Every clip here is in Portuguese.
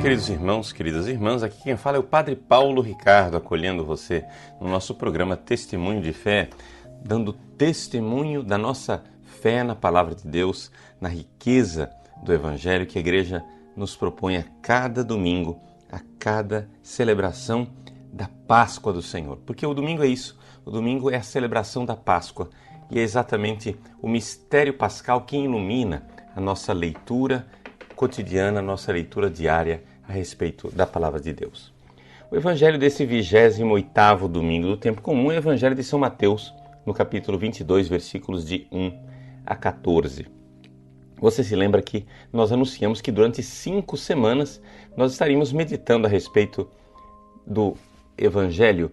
queridos irmãos, queridas irmãs, aqui quem fala é o Padre Paulo Ricardo, acolhendo você no nosso programa Testemunho de Fé, dando testemunho da nossa fé na Palavra de Deus, na riqueza do Evangelho que a Igreja nos propõe a cada domingo, a cada celebração da Páscoa do Senhor. Porque o domingo é isso, o domingo é a celebração da Páscoa e é exatamente o mistério pascal que ilumina a nossa leitura cotidiana, nossa leitura diária a respeito da Palavra de Deus. O Evangelho desse 28º domingo do tempo comum é o Evangelho de São Mateus, no capítulo 22, versículos de 1 a 14. Você se lembra que nós anunciamos que durante 5 semanas nós estaríamos meditando a respeito do Evangelho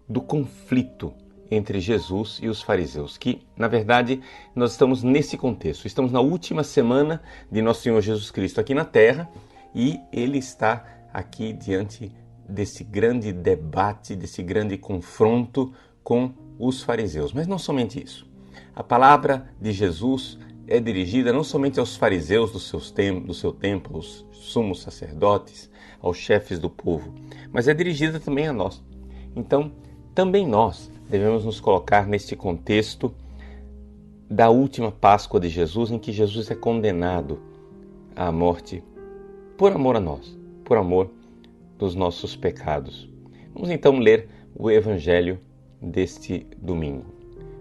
do conflito entre Jesus e os fariseus, que, na verdade, nós estamos nesse contexto. Estamos na última semana de Nosso Senhor Jesus Cristo aqui na Terra e Ele está aqui diante desse grande debate, desse grande confronto com os fariseus. Mas não somente isso. A palavra de Jesus é dirigida não somente aos fariseus do seu tempo, aos sumos sacerdotes, aos chefes do povo, mas é dirigida também a nós. Então, também nós devemos nos colocar neste contexto da última Páscoa de Jesus, em que Jesus é condenado à morte por amor a nós, por amor dos nossos pecados. Vamos então ler o Evangelho deste domingo.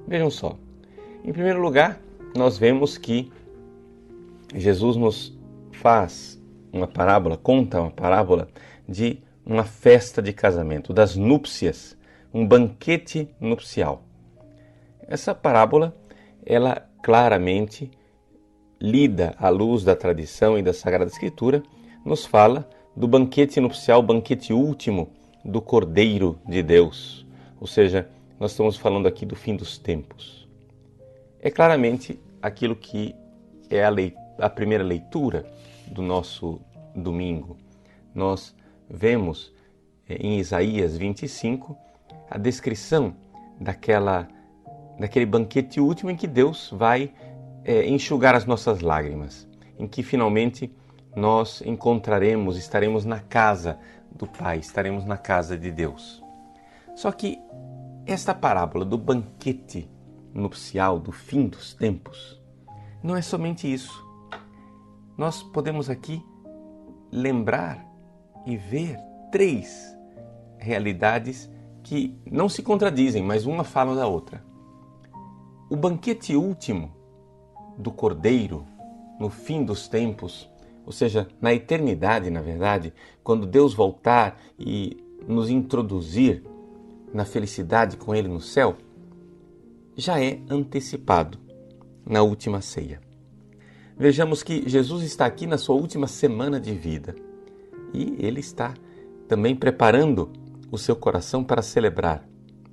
Vejam só, em primeiro lugar, nós vemos que Jesus nos faz uma parábola, conta uma parábola de uma festa de casamento, das núpcias, um banquete nupcial. Essa parábola, ela claramente, lida à luz da tradição e da Sagrada Escritura, nos fala do banquete nupcial, banquete último do Cordeiro de Deus. Ou seja, nós estamos falando aqui do fim dos tempos. É claramente aquilo que é a primeira leitura do nosso domingo. Nós vemos em Isaías 25 a descrição daquele banquete último em que Deus vai enxugar as nossas lágrimas, em que finalmente nós estaremos na casa do Pai, estaremos na casa de Deus. Só que esta parábola do banquete nupcial, do fim dos tempos, não é somente isso. Nós podemos aqui lembrar e ver 3 realidades que não se contradizem, mas uma fala da outra. O banquete último do Cordeiro, no fim dos tempos, ou seja, na eternidade, na verdade, quando Deus voltar e nos introduzir na felicidade com Ele no céu, já é antecipado na última ceia. Vejamos que Jesus está aqui na sua última semana de vida e Ele está também preparando o seu coração para celebrar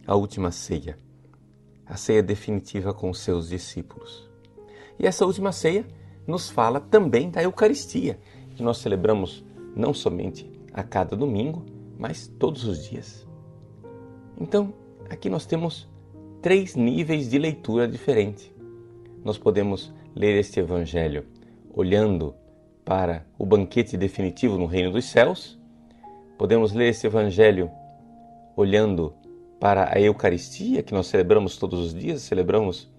a última ceia, a ceia definitiva com os seus discípulos. E essa última ceia nos fala também da Eucaristia, que nós celebramos não somente a cada domingo, mas todos os dias. Então, aqui nós temos 3 níveis de leitura diferentes. Nós podemos ler este Evangelho olhando para o banquete definitivo no reino dos céus, podemos ler este Evangelho olhando para a Eucaristia, que nós celebramos todos os dias, celebramos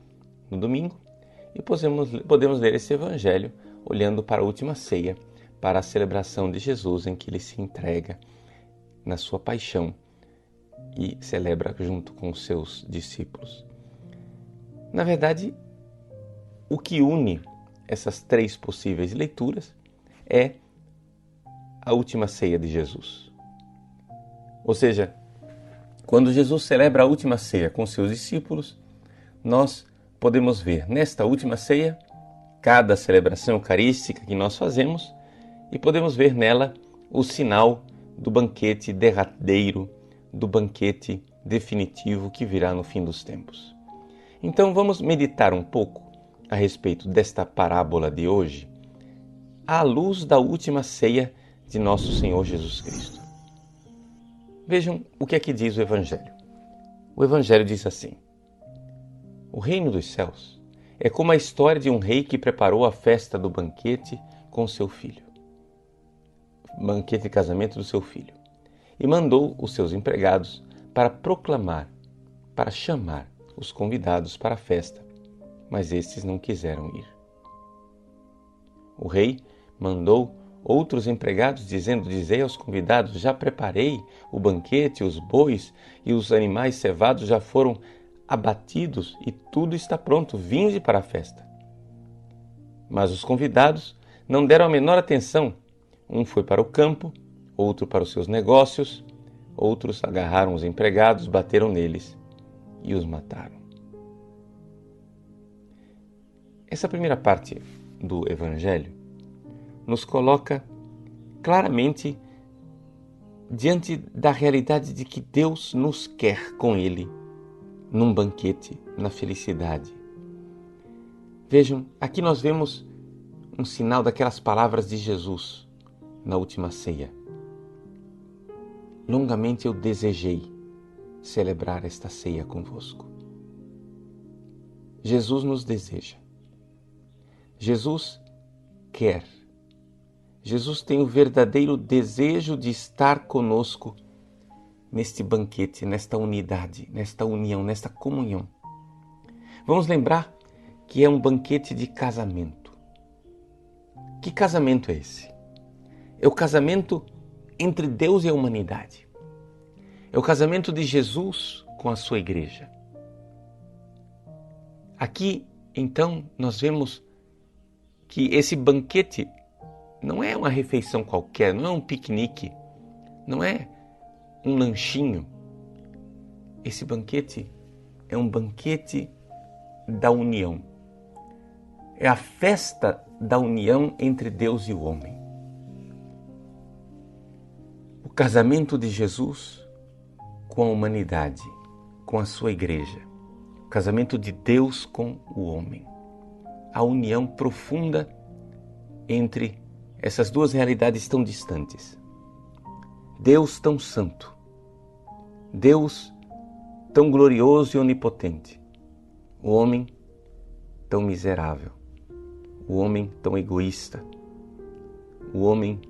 no domingo, e podemos ler esse Evangelho olhando para a última ceia, para a celebração de Jesus, em que Ele se entrega na sua paixão e celebra junto com os seus discípulos. Na verdade, o que une essas 3 possíveis leituras é a última ceia de Jesus. Ou seja, quando Jesus celebra a última ceia com seus discípulos, nós podemos ver nesta última ceia cada celebração eucarística que nós fazemos e podemos ver nela o sinal do banquete derradeiro, do banquete definitivo que virá no fim dos tempos. Então vamos meditar um pouco a respeito desta parábola de hoje, à luz da última ceia de nosso Senhor Jesus Cristo. Vejam o que é que diz o Evangelho. O Evangelho diz assim: o reino dos céus é como a história de um rei que preparou a festa do banquete com seu filho. banquete de casamento do seu filho. E mandou os seus empregados para proclamar, para chamar os convidados para a festa, mas estes não quiseram ir. O rei mandou outros empregados, dizendo: dizei aos convidados, já preparei o banquete, os bois e os animais cevados já foram abatidos e tudo está pronto, vinde para a festa. Mas os convidados não deram a menor atenção. Um foi para o campo, outro para os seus negócios, outros agarraram os empregados, bateram neles e os mataram. Essa primeira parte do Evangelho nos coloca claramente diante da realidade de que Deus nos quer com Ele num banquete, na felicidade. Vejam, aqui nós vemos um sinal daquelas palavras de Jesus na última ceia. Longamente eu desejei celebrar esta ceia convosco. Jesus nos deseja. Jesus quer. Jesus tem o verdadeiro desejo de estar conosco neste banquete, nesta unidade, nesta união, nesta comunhão. Vamos lembrar que é um banquete de casamento. Que casamento é esse? É o casamento entre Deus e a humanidade. É o casamento de Jesus com a sua igreja. Aqui, então, nós vemos que esse banquete não é uma refeição qualquer, não é um piquenique, não é um lanchinho. Esse banquete é um banquete da união. É a festa da união entre Deus e o homem. O casamento de Jesus com a humanidade, com a sua igreja. O casamento de Deus com o homem. A união profunda entre essas duas realidades tão distantes. Deus tão santo, Deus tão glorioso e onipotente, o homem tão miserável, o homem tão egoísta, o homem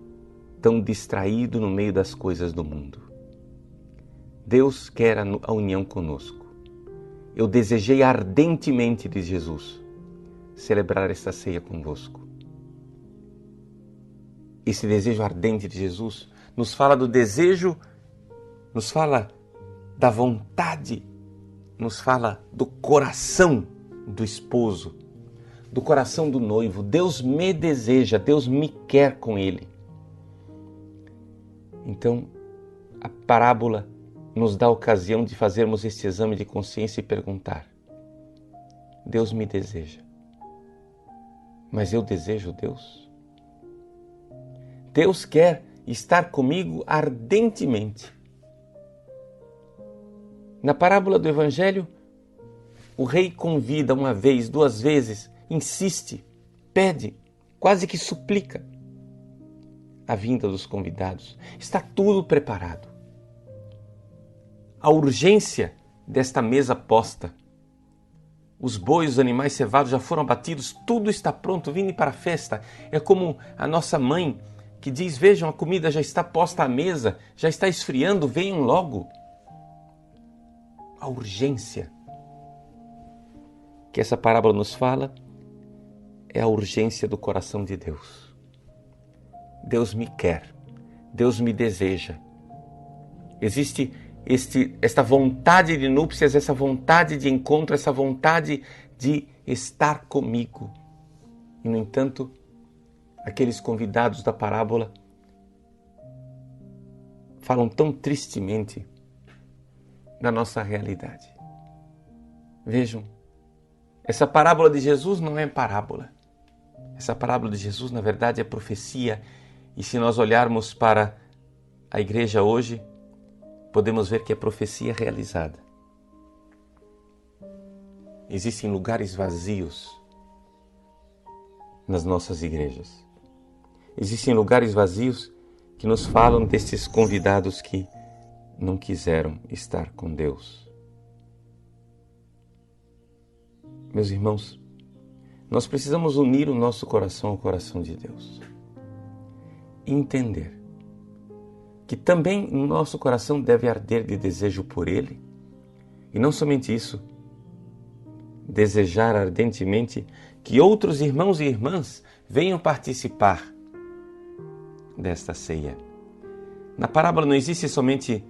tão distraído no meio das coisas do mundo. Deus quer a união conosco. Eu desejei ardentemente, diz Jesus, celebrar esta ceia convosco. Esse desejo ardente de Jesus nos fala do desejo, nos fala da vontade, nos fala do coração do esposo, do coração do noivo. Deus me deseja, Deus me quer com Ele. Então, a parábola nos dá a ocasião de fazermos este exame de consciência e perguntar: Deus me deseja, mas eu desejo Deus? Deus quer estar comigo ardentemente. Na parábola do Evangelho, o rei convida uma vez, duas vezes, insiste, pede, quase que suplica a vinda dos convidados. Está tudo preparado. A urgência desta mesa posta. Os bois, os animais cevados já foram abatidos, tudo está pronto, vinde para a festa. É como a nossa mãe que diz: vejam, a comida já está posta à mesa, já está esfriando, venham logo. A urgência que essa parábola nos fala é a urgência do coração de Deus. Deus me quer, Deus me deseja. Existe esta vontade de núpcias, essa vontade de encontro, essa vontade de estar comigo. E, no entanto, aqueles convidados da parábola falam tão tristemente da nossa realidade. Vejam, essa parábola de Jesus não é parábola. Essa parábola de Jesus, na verdade, é profecia. E se nós olharmos para a igreja hoje, podemos ver que é profecia realizada. Existem lugares vazios nas nossas igrejas. Existem lugares vazios que nos falam destes convidados que não quiseram estar com Deus. Meus irmãos, nós precisamos unir o nosso coração ao coração de Deus. E entender que também no nosso coração deve arder de desejo por Ele. E não somente isso, desejar ardentemente que outros irmãos e irmãs venham participar desta ceia. Na parábola não existe somente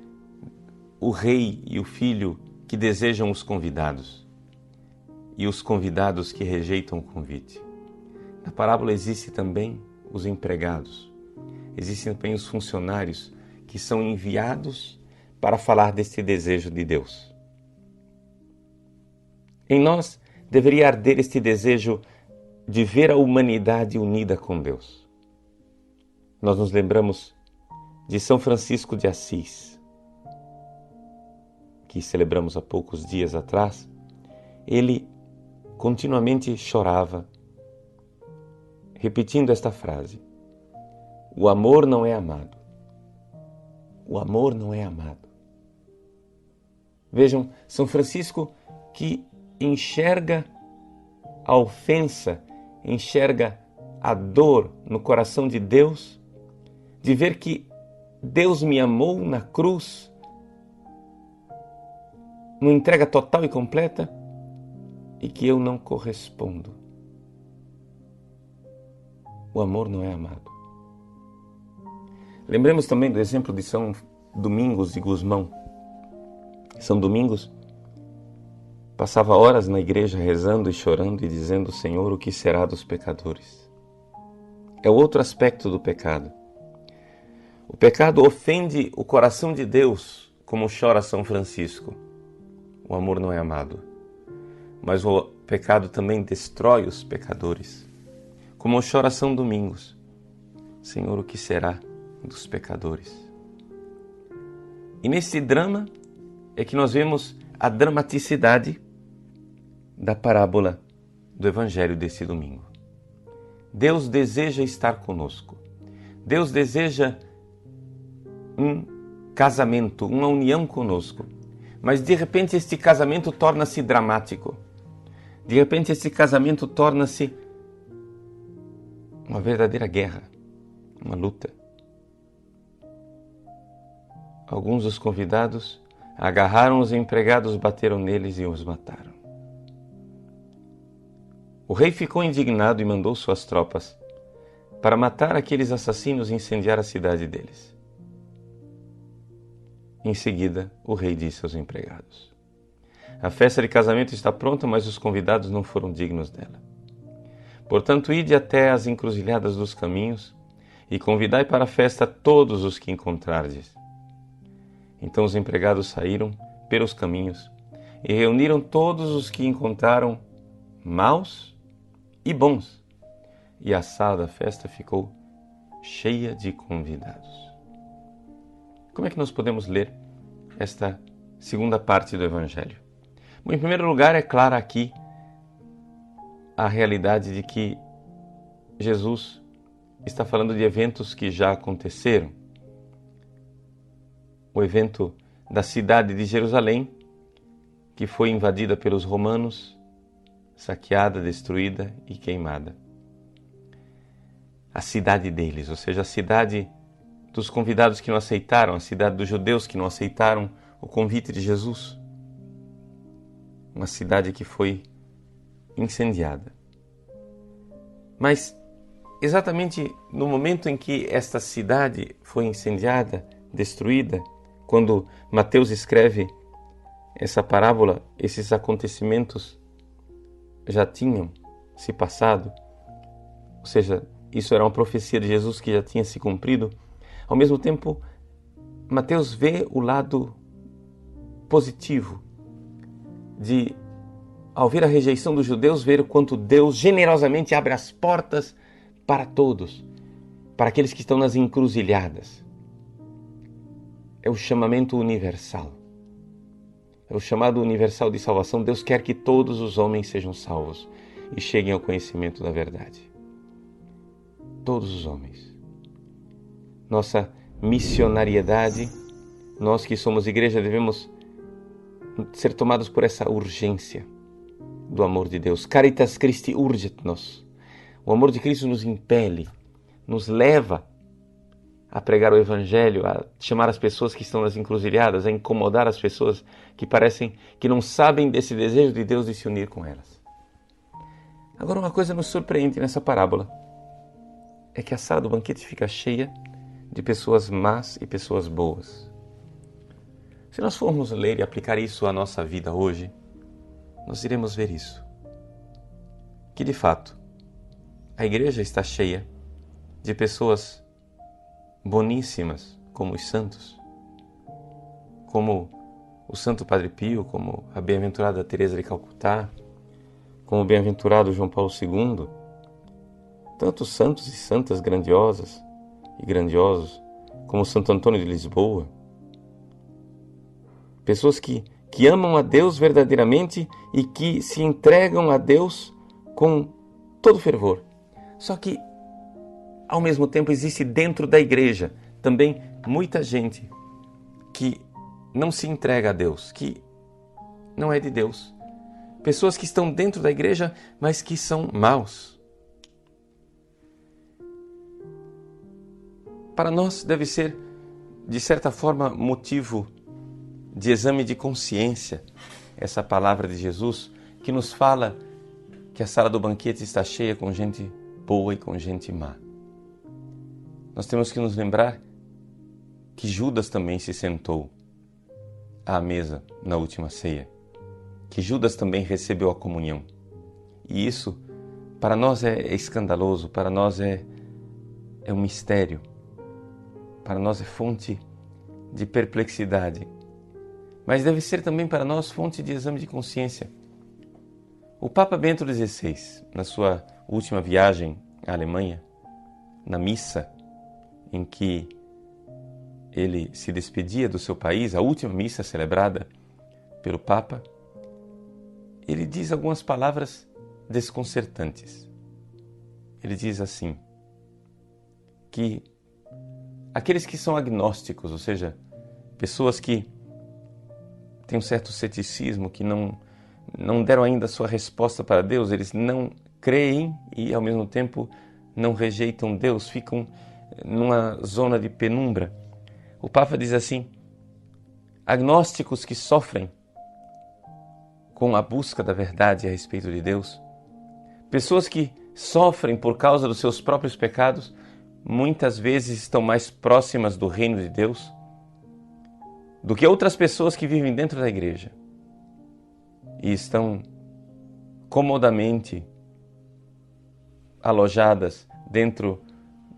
o rei e o filho que desejam os convidados e os convidados que rejeitam o convite. Na parábola existem também os empregados, existem também os funcionários que são enviados para falar deste desejo de Deus. Em nós deveria arder este desejo de ver a humanidade unida com Deus. Nós nos lembramos de São Francisco de Assis, que celebramos há poucos dias atrás. Ele continuamente chorava, repetindo esta frase: o amor não é amado. O amor não é amado. Vejam, São Francisco que enxerga a ofensa, enxerga a dor no coração de Deus, de ver que Deus me amou na cruz, numa entrega total e completa, e que eu não correspondo. O amor não é amado. Lembremos também do exemplo de São Domingos de Gusmão. São Domingos passava horas na igreja rezando e chorando e dizendo: Senhor, o que será dos pecadores? É outro aspecto do pecado. O pecado ofende o coração de Deus, como chora São Francisco. O amor não é amado. Mas o pecado também destrói os pecadores, como chora São Domingos. Senhor, o que será dos pecadores? E nesse drama é que nós vemos a dramaticidade da parábola do Evangelho desse domingo. Deus deseja estar conosco. Deus deseja um casamento, uma união conosco. Mas de repente este casamento torna-se dramático. De repente este casamento torna-se uma verdadeira guerra, uma luta. Alguns dos convidados agarraram os empregados, bateram neles e os mataram. O rei ficou indignado e mandou suas tropas para matar aqueles assassinos e incendiar a cidade deles. Em seguida, o rei disse aos empregados: a festa de casamento está pronta, mas os convidados não foram dignos dela. Portanto, ide até as encruzilhadas dos caminhos e convidai para a festa todos os que encontrardes. Então os empregados saíram pelos caminhos e reuniram todos os que encontraram, maus e bons, e a sala da festa ficou cheia de convidados. Como é que nós podemos ler esta segunda parte do Evangelho? Bom, em primeiro lugar, é clara aqui a realidade de que Jesus está falando de eventos que já aconteceram. O evento da cidade de Jerusalém, que foi invadida pelos romanos, saqueada, destruída e queimada. A cidade deles, ou seja, a cidade dos convidados que não aceitaram, a cidade dos judeus que não aceitaram o convite de Jesus. Uma cidade que foi incendiada. Mas, exatamente no momento em que esta cidade foi incendiada, destruída, quando Mateus escreve essa parábola, esses acontecimentos já tinham se passado, ou seja, isso era uma profecia de Jesus que já tinha se cumprido. Ao mesmo tempo, Mateus vê o lado positivo de, ao ver a rejeição dos judeus, ver o quanto Deus generosamente abre as portas para todos, para aqueles que estão nas encruzilhadas. É o chamamento universal. É o chamado universal de salvação. Deus quer que todos os homens sejam salvos e cheguem ao conhecimento da verdade. Todos os homens. Nossa missionariedade, nós que somos igreja, devemos ser tomados por essa urgência do amor de Deus. Caritas Christi urget nos. O amor de Cristo nos impele, nos leva a pregar o Evangelho, a chamar as pessoas que estão nas encruzilhadas, a incomodar as pessoas que parecem que não sabem desse desejo de Deus de se unir com elas. Agora, uma coisa nos surpreende nessa parábola é que a sala do banquete fica cheia de pessoas más e pessoas boas. Se nós formos ler e aplicar isso à nossa vida hoje, nós iremos ver isso. Que, de fato, a igreja está cheia de pessoas boníssimas, como os santos, como o Santo Padre Pio, como a bem-aventurada Teresa de Calcutá, como o bem-aventurado João Paulo II, tantos santos e santas grandiosas e grandiosos, como Santo Antônio de Lisboa. Pessoas que amam a Deus verdadeiramente e que se entregam a Deus com todo fervor. Só que, ao mesmo tempo, existe dentro da igreja também muita gente que não se entrega a Deus, que não é de Deus. Pessoas que estão dentro da igreja, mas que são maus. Para nós deve ser, de certa forma, motivo de exame de consciência essa palavra de Jesus que nos fala que a sala do banquete está cheia com gente boa e com gente má. Nós temos que nos lembrar que Judas também se sentou à mesa na última ceia, que Judas também recebeu a comunhão. E isso, para nós, é escandaloso, para nós é um mistério, para nós é fonte de perplexidade, mas deve ser também para nós fonte de exame de consciência. O Papa Bento XVI, na sua última viagem à Alemanha, na missa em que ele se despedia do seu país, a última missa celebrada pelo Papa, ele diz algumas palavras desconcertantes. Ele diz assim, que aqueles que são agnósticos, ou seja, pessoas que têm um certo ceticismo, que não deram ainda a sua resposta para Deus, eles não creem e, ao mesmo tempo, não rejeitam Deus, ficam numa zona de penumbra. O Papa diz assim, agnósticos que sofrem com a busca da verdade a respeito de Deus, pessoas que sofrem por causa dos seus próprios pecados, muitas vezes estão mais próximas do reino de Deus do que outras pessoas que vivem dentro da igreja e estão comodamente alojadas dentro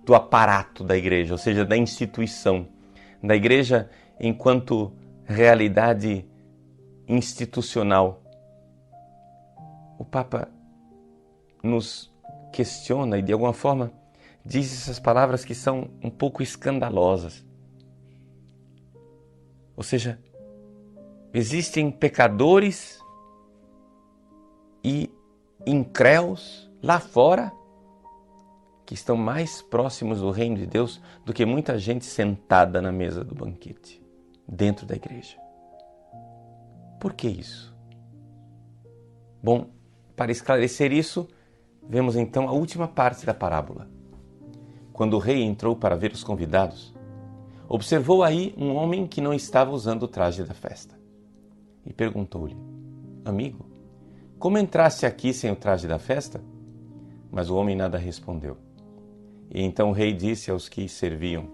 do aparato da igreja, ou seja, da instituição, da igreja enquanto realidade institucional. O Papa nos questiona e, de alguma forma, diz essas palavras que são um pouco escandalosas. Ou seja, existem pecadores e incréus lá fora que estão mais próximos do reino de Deus do que muita gente sentada na mesa do banquete, dentro da igreja. Por que isso? Bom, para esclarecer isso, vemos então a última parte da parábola. Quando o rei entrou para ver os convidados, observou aí um homem que não estava usando o traje da festa e perguntou-lhe, amigo, como entraste aqui sem o traje da festa? Mas o homem nada respondeu. E então o rei disse aos que serviam,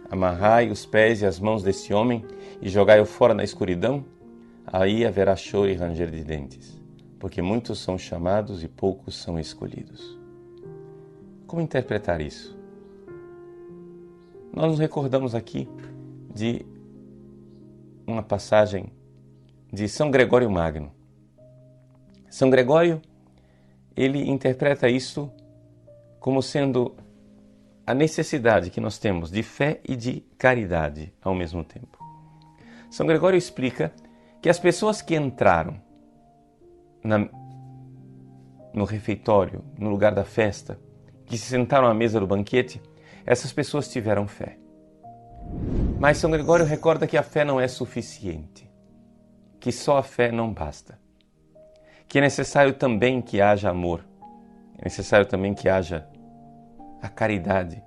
amarrai os pés e as mãos desse homem e jogai-o fora na escuridão, aí haverá choro e ranger de dentes, porque muitos são chamados e poucos são escolhidos. Como interpretar isso? Nós nos recordamos aqui de uma passagem de São Gregório Magno. São Gregório, ele interpreta isso como sendo a necessidade que nós temos de fé e de caridade ao mesmo tempo. São Gregório explica que as pessoas que entraram no refeitório, no lugar da festa, que se sentaram à mesa do banquete, essas pessoas tiveram fé. Mas São Gregório recorda que a fé não é suficiente, que só a fé não basta, que é necessário também que haja amor, é necessário também que haja a caridade.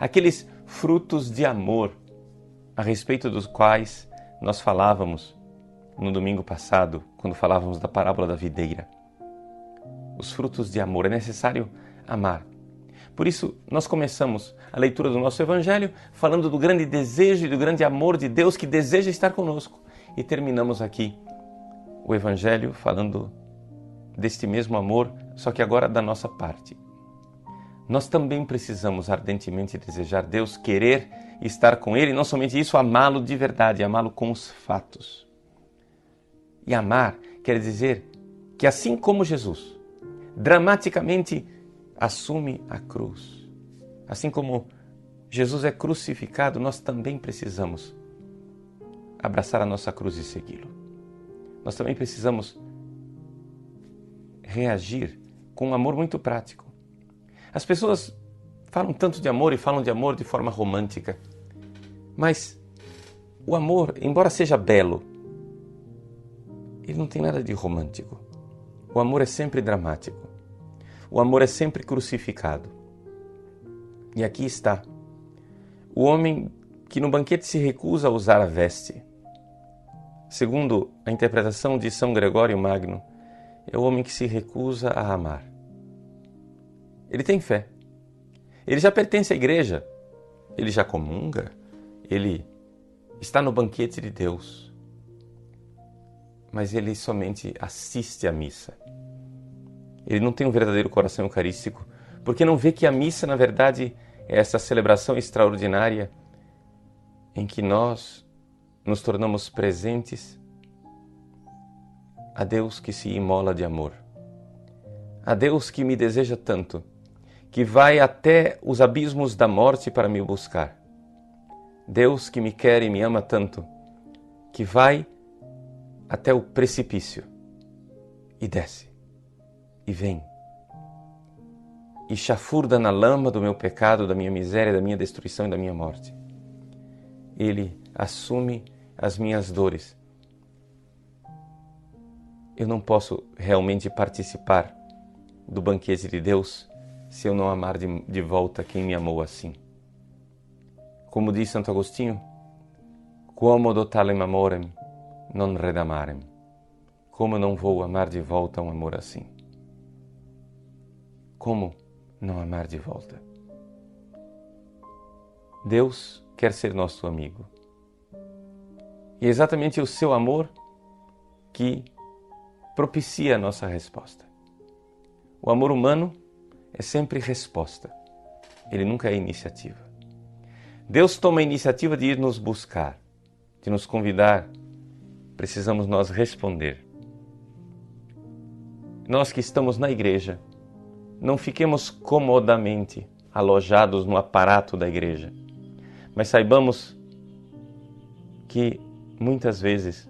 aqueles frutos de amor a respeito dos quais nós falávamos no domingo passado, quando falávamos da parábola da videira. Os frutos de amor, é necessário amar. Por isso, nós começamos a leitura do nosso Evangelho falando do grande desejo e do grande amor de Deus que deseja estar conosco. E terminamos aqui o Evangelho falando deste mesmo amor, só que agora da nossa parte. Nós também precisamos ardentemente desejar Deus, querer estar com Ele, e não somente isso, amá-lo de verdade, amá-lo com os fatos. E amar quer dizer que assim como Jesus dramaticamente assume a cruz, assim como Jesus é crucificado, nós também precisamos abraçar a nossa cruz e segui-lo. Nós também precisamos reagir com um amor muito prático. As pessoas falam tanto de amor e falam de amor de forma romântica, mas o amor, embora seja belo, ele não tem nada de romântico. O amor é sempre dramático. O amor é sempre crucificado. E aqui está o homem que no banquete se recusa a usar a veste. Segundo a interpretação de São Gregório Magno, é o homem que se recusa a amar. Ele tem fé. Ele já pertence à igreja. Ele já comunga. Ele está no banquete de Deus. Mas ele somente assiste à missa. Ele não tem um verdadeiro coração eucarístico, porque não vê que a missa, na verdade, é essa celebração extraordinária em que nós nos tornamos presentes a Deus que se imola de amor, a Deus que me deseja tanto, que vai até os abismos da morte para me buscar, Deus que me quer e me ama tanto, que vai até o precipício e desce e vem e chafurda na lama do meu pecado, da minha miséria, da minha destruição e da minha morte. Ele assume as minhas dores. Eu não posso realmente participar do banquete de Deus se eu não amar de volta quem me amou assim. Como diz Santo Agostinho, quomodo talem amorem non redamarem. Como eu não vou amar de volta um amor assim? Como não amar de volta? Deus quer ser nosso amigo. E é exatamente o seu amor que propicia a nossa resposta. O amor humano é sempre resposta. Ele nunca é iniciativa. Deus toma a iniciativa de ir nos buscar, de nos convidar. Precisamos nós responder. Nós que estamos na igreja, não fiquemos comodamente alojados no aparato da igreja, mas saibamos que muitas vezes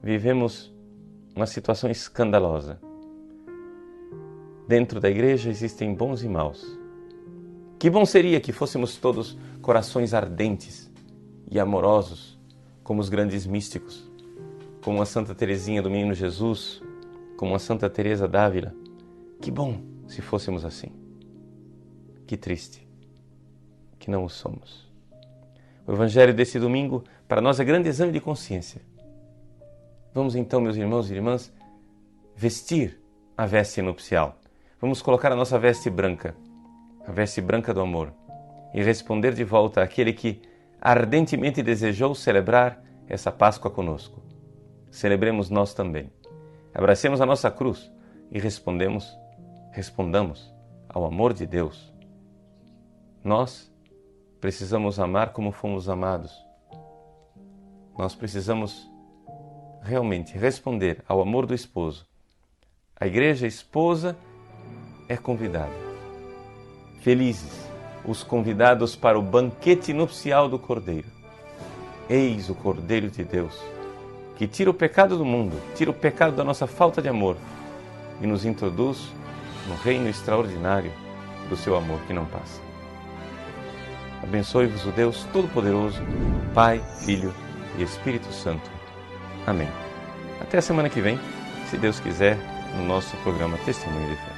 vivemos uma situação escandalosa. Dentro da igreja existem bons e maus. Que bom seria que fôssemos todos corações ardentes e amorosos, como os grandes místicos, como a Santa Teresinha do Menino Jesus, como a Santa Teresa d'Ávila. Que bom se fôssemos assim. Que triste que não o somos. O Evangelho desse domingo, para nós, é grande exame de consciência. Vamos então, meus irmãos e irmãs, vestir a veste nupcial. Vamos colocar a nossa veste branca, a veste branca do amor, e responder de volta àquele que ardentemente desejou celebrar essa Páscoa conosco. Celebremos nós também. Abracemos a nossa cruz e respondamos ao amor de Deus. Nós precisamos amar como fomos amados. Nós precisamos realmente responder ao amor do esposo. A igreja esposa é convidada. Felizes os convidados para o banquete nupcial do Cordeiro. Eis o Cordeiro de Deus, que tira o pecado do mundo, tira o pecado da nossa falta de amor e nos introduz no reino extraordinário do seu amor que não passa. Abençoe-vos o Deus Todo-Poderoso, Pai, Filho e Espírito Santo. Amém. Até a semana que vem, se Deus quiser, no nosso programa Testemunho de Fé.